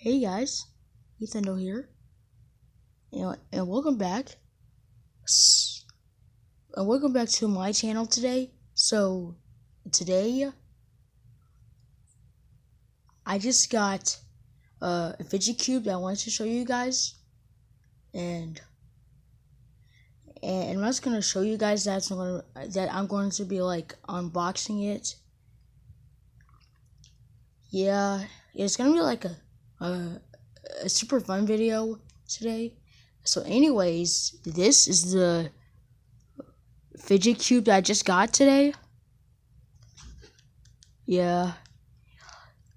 Hey guys, Ethan here, and welcome back. And welcome back to my channel today. So today I just got a fidget cube that I wanted to show you guys, and I'm just gonna show you guys that I'm going to be like unboxing it. Yeah, it's gonna be like a super fun video today. So anyways, this is the fidget cube that I just got today. Yeah.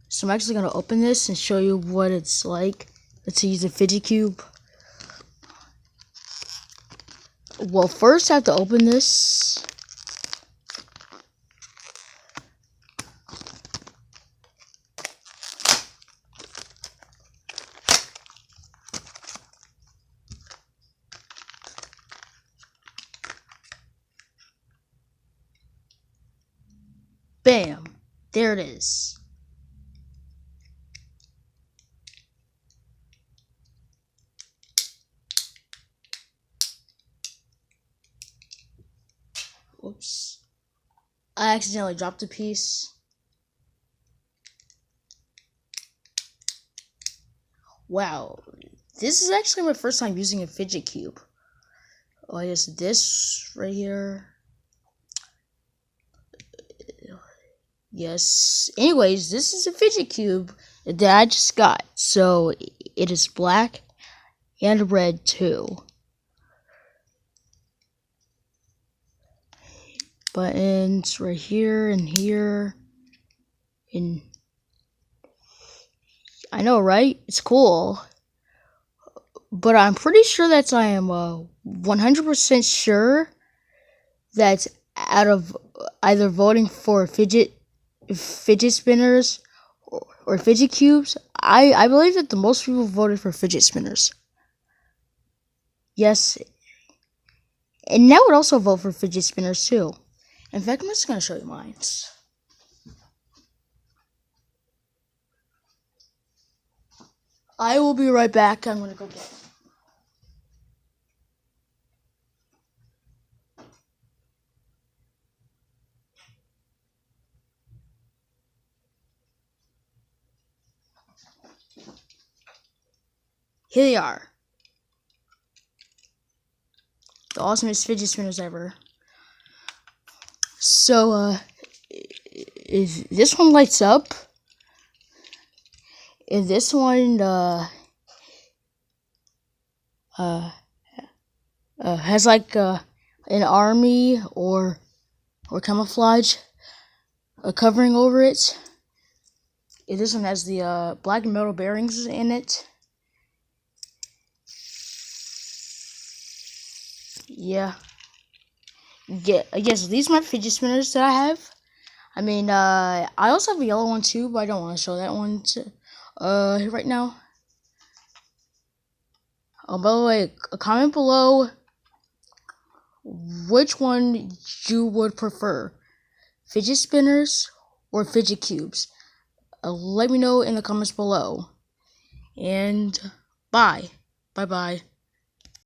So I'm actually gonna open this and show you what it's like to use a fidget cube. Well, first I have to open this. Bam! There it is. Whoops. I accidentally dropped a piece. Wow. This is actually my first time using a fidget cube. Oh, I guess this right here. Yes. Anyways, this is a fidget cube that I just got. So it is black and red too. Buttons right here and here. And I know, right? It's cool. But I'm pretty sure that I am 100% sure that out of either voting for fidget spinners or fidget cubes, I believe that the most people voted for fidget spinners. Yes. And I would also vote for fidget spinners too. In fact, I'm just going to show you mine. I will be right back. I'm going to go get it. Here they are. The awesomest fidget spinners ever. So, if this one lights up, if this one, has like, an army or camouflage, covering over it. If this one has the, black metal bearings in it. Yeah. I guess these are my fidget spinners that I have. I mean, I also have a yellow one too, but I don't want to show that one right now. Oh, by the way, comment below which one you would prefer, fidget spinners or fidget cubes. Let me know in the comments below. And bye. Bye-bye.